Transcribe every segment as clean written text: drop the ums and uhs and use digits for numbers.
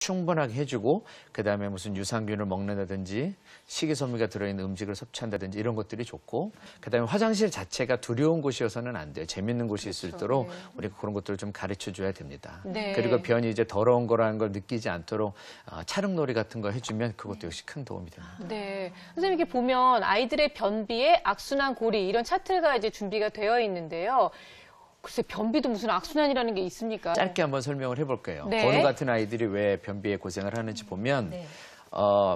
충분하게 해주고 그다음에 무슨 유산균을 먹는다든지 식이섬유가 들어있는 음식을 섭취한다든지 이런 것들이 좋고 그다음에 화장실 자체가 두려운 곳이어서는 안 돼요. 재밌는 곳이 있을 있도록 우리가 그런 것들을 좀 가르쳐줘야 됩니다. 그리고 변이 이제 더러운 거라는 걸 느끼지 않도록 촬영놀이 같은 거 해주면 그것도 역시 큰 도움이 됩니다. 네, 선생님 이렇게 보면 아이들의 변비에 악순환, 고리 이런 차트가 이제 준비가 되어 있는데요. 글쎄 변비도 무슨 악순환이라는 게 있습니까? 짧게 한번 설명을 해볼게요. 네. 건우 같은 아이들이 왜 변비에 고생을 하는지 보면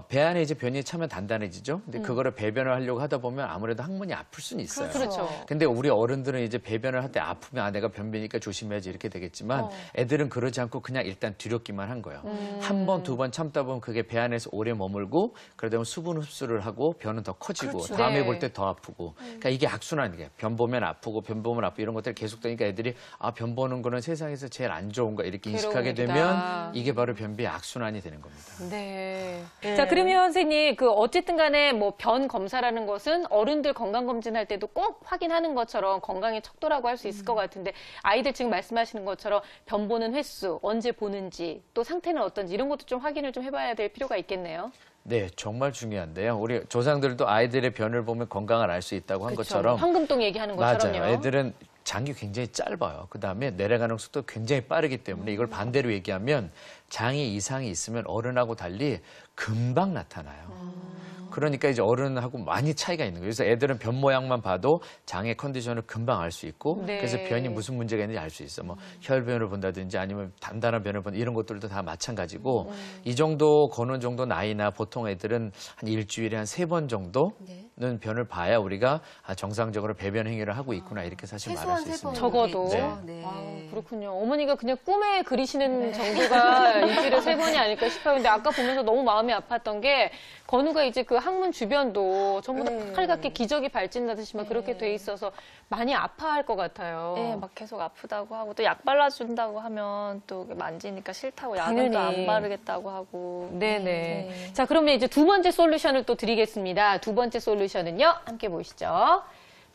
배 안에 이제 변이 차면 단단해지죠. 근데 그거를 배변을 하려고 하다 보면 아무래도 항문이 아플 수는 있어요. 그렇죠. 근데 우리 어른들은 이제 배변을 할 때 아프면 아, 내가 변비니까 조심해야지 이렇게 되겠지만 애들은 그러지 않고 그냥 일단 두렵기만 한 거예요. 한 번, 두 번 참다 보면 그게 배 안에서 오래 머물고 그러다 보면 수분 흡수를 하고 변은 더 커지고 그렇죠. 다음에 네. 볼 때 더 아프고 그러니까 이게 악순환이에요. 변 보면 아프고 변 보면 아프고 이런 것들이 계속 되니까 애들이 아, 변 보는 거는 세상에서 제일 안 좋은 거 이렇게 인식하게 괴로운 되면 일이다. 이게 바로 변비의 악순환이 되는 겁니다. 네. 자, 그러면 선생님, 어쨌든 간에 뭐 변 검사라는 것은 어른들 건강검진할 때도 꼭 확인하는 것처럼 건강의 척도라고 할 수 있을 것 같은데 아이들 지금 말씀하시는 것처럼 변 보는 횟수, 언제 보는지 또 상태는 어떤지 이런 것도 좀 확인을 좀 해봐야 될 필요가 있겠네요. 네, 정말 중요한데요. 우리 조상들도 아이들의 변을 보면 건강을 알 수 있다고 한 그렇죠. 것처럼 황금똥 얘기하는 것처럼요. 맞아요. 애들은 장이 굉장히 짧아요. 그다음에 내려가는 속도 굉장히 빠르기 때문에 이걸 반대로 얘기하면 장이 이상이 있으면 어른하고 달리 금방 나타나요. 그러니까 이제 어른하고 많이 차이가 있는 거예요. 그래서 애들은 변 모양만 봐도 장의 컨디션을 금방 알 수 있고 네. 그래서 변이 무슨 문제가 있는지 알 수 있어. 뭐 혈변을 본다든지 아니면 단단한 변을 본다 이런 것들도 다 마찬가지고 이 정도 거는 정도 나이나 보통 애들은 한 일주일에 한 3번 정도는 변을 봐야 우리가 정상적으로 배변 행위를 하고 있구나 이렇게 사실 말할 수 있습니다. 적어도. 네. 아, 그렇군요. 어머니가 그냥 꿈에 그리시는 정도가 일주일에 3번이 아닐까 싶어요. 근데 아까 보면서 너무 마음이 아팠던 게 건우가 이제 그 항문 주변도 전부 다 빨갛게 기저귀 발진나듯이 막 그렇게 돼 있어서 많이 아파할 것 같아요. 네, 막 계속 아프다고 하고 또 약 발라준다고 하면 또 만지니까 싫다고 약은 당연히. 또 안 바르겠다고 하고. 네네. 자, 그러면 이제 두 번째 솔루션을 또 드리겠습니다. 두 번째 솔루션은요. 함께 보시죠.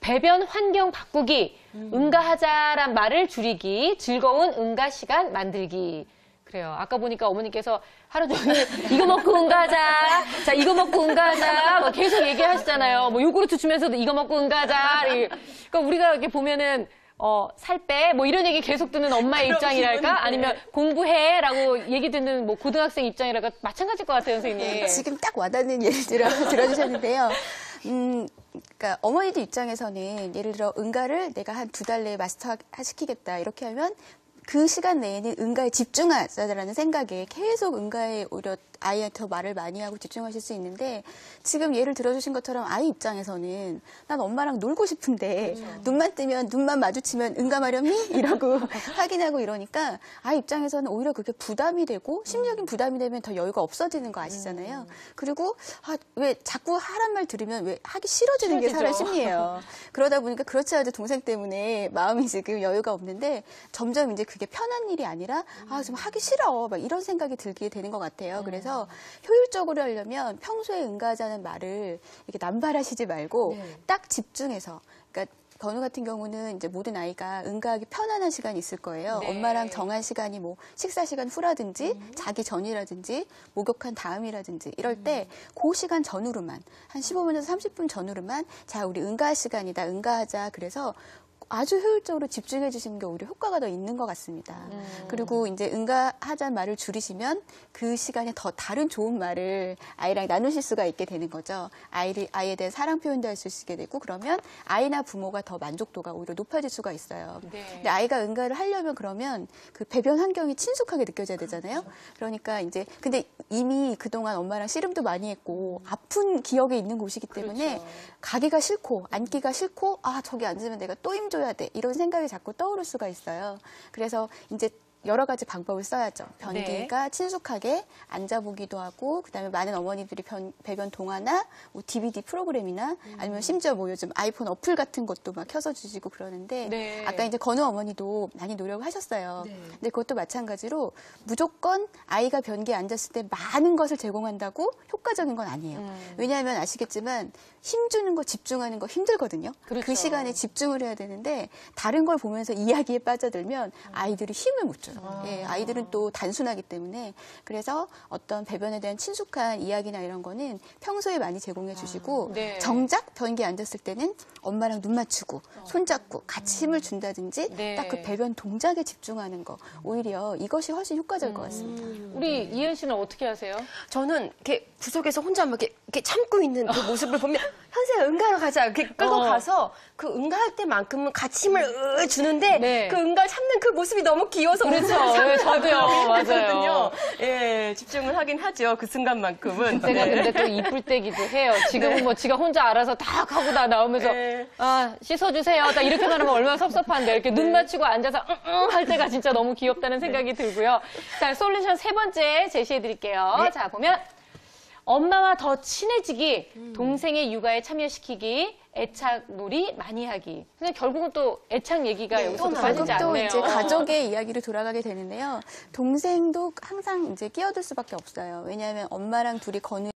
배변 환경 바꾸기, 응가하자란 말을 줄이기, 즐거운 응가 시간 만들기. 그래요. 아까 보니까 어머니께서 하루 종일 이거 먹고 응가하자. 자, 이거 먹고 응가하자. 뭐 계속 얘기하시잖아요. 뭐 요구르트 주면서도 이거 먹고 응가하자. 그러니까 우리가 이렇게 보면은 살 빼, 뭐 이런 얘기 계속 듣는 엄마의 입장이랄까? 아니면 공부해라고 얘기 듣는 뭐 고등학생 입장이랄까? 마찬가지일 것 같아요, 선생님. 지금 딱 와닿는 예를 들어주셨는데요. 그러니까 어머니들 입장에서는 예를 들어 응가를 내가 한 2달 내에 마스터 시키겠다 이렇게 하면 그 시간 내에는 응가에 집중하자라는 생각에 계속 응가에 오히려 아이한테 더 말을 많이 하고 집중하실 수 있는데 지금 예를 들어주신 것처럼 아이 입장에서는 난 엄마랑 놀고 싶은데 눈만 뜨면 눈만 마주치면 응가 마렵니? 이러고 확인하고 이러니까 아이 입장에서는 오히려 그게 부담이 되고 심리적인 부담이 되면 더 여유가 없어지는 거 아시잖아요. 그리고 왜 자꾸 하란 말 들으면 왜 하기 싫어지는 게 사람 심리예요. 그러다 보니까 그렇지 않아도 동생 때문에 마음이 지금 여유가 없는데 점점 이제 그게 편한 일이 아니라 좀 하기 싫어 막 이런 생각이 들게 되는 것 같아요. 그래서 효율적으로 하려면 평소에 응가하자는 말을 이렇게 남발하시지 말고 딱 집중해서 그러니까 건우 같은 경우는 이제 모든 아이가 응가하기 편안한 시간이 있을 거예요. 네. 엄마랑 정한 시간이 뭐 식사 시간 후라든지 자기 전이라든지 목욕한 다음이라든지 이럴 때 그 시간 전후로만 한 15분에서 30분 전후로만 자 우리 응가할 시간이다 응가하자 그래서 아주 효율적으로 집중해 주시는 게 오히려 효과가 더 있는 것 같습니다. 그리고 이제 응가하자는 말을 줄이시면 그 시간에 더 다른 좋은 말을 아이랑 나누실 수가 있게 되는 거죠. 아이에 대한 사랑 표현도 할 수 있게 되고 그러면 아이나 부모가 더 만족도가 오히려 높아질 수가 있어요. 네. 근데 아이가 응가를 하려면 그러면 그 배변 환경이 친숙하게 느껴져야 되잖아요. 그러니까 이제 근데 이미 그동안 엄마랑 씨름도 많이 했고 아픈 기억에 있는 곳이기 때문에 가기가 싫고 앉기가 싫고 저기 앉으면 내가 또 힘줘야 돼 이런 생각이 자꾸 떠오를 수가 있어요. 그래서 이제 여러 가지 방법을 써야죠. 변기가 친숙하게 앉아보기도 하고 그다음에 많은 어머니들이 배변 동화나 뭐 DVD 프로그램이나 아니면 심지어 뭐 요즘 아이폰 어플 같은 것도 막 켜서 주시고 그러는데 아까 이제 건우 어머니도 많이 노력을 하셨어요. 근데 그것도 마찬가지로 무조건 아이가 변기에 앉았을 때 많은 것을 제공한다고 효과적인 건 아니에요. 왜냐하면 아시겠지만 힘주는 거 집중하는 거 힘들거든요. 그렇죠. 그 시간에 집중을 해야 되는데 다른 걸 보면서 이야기에 빠져들면 아이들이 힘을 못 줘요. 예, 아이들은 또 단순하기 때문에 그래서 어떤 배변에 대한 친숙한 이야기나 이런 거는 평소에 많이 제공해 주시고 네. 정작 변기에 앉았을 때는 엄마랑 눈 맞추고 손잡고 같이 힘을 준다든지 네. 딱 그 배변 동작에 집중하는 거 오히려 이것이 훨씬 효과적일 것 같습니다. 우리 이현 씨는 어떻게 하세요? 저는 이렇게 구석에서 혼자 막 이렇게 참고 있는 그 모습을 보면 현수야 응가하러 가자 이렇게 끌고 가서 그 응가할 때만큼은 같이 힘을 주는데 네. 그 응가 참는 그 모습이 너무 귀여워서 그렇죠. 네, 저도요. 맞아요. 예, 집중을 하긴 하죠. 그 순간만큼은. 제가 근데 또 이쁠 때기도 해요. 지금은 뭐 지가 혼자 알아서 다 하고 다 나오면서 네. 아 씻어주세요. 딱 이렇게 말하면 얼마나 섭섭한데 이렇게 눈 맞추고 앉아서 할 때가 진짜 너무 귀엽다는 생각이 들고요. 자 솔루션 세 번째 제시해드릴게요. 자 보면 엄마와 더 친해지기, 동생의 육아에 참여시키기, 애착놀이 많이 하기. 근데 결국은 또 애착 얘기가 여기서 결국 빠지지 또 않네요. 이제 가족의 이야기로 돌아가게 되는데요. 동생도 항상 이제 끼어들 수밖에 없어요. 왜냐하면 엄마랑 둘이 거는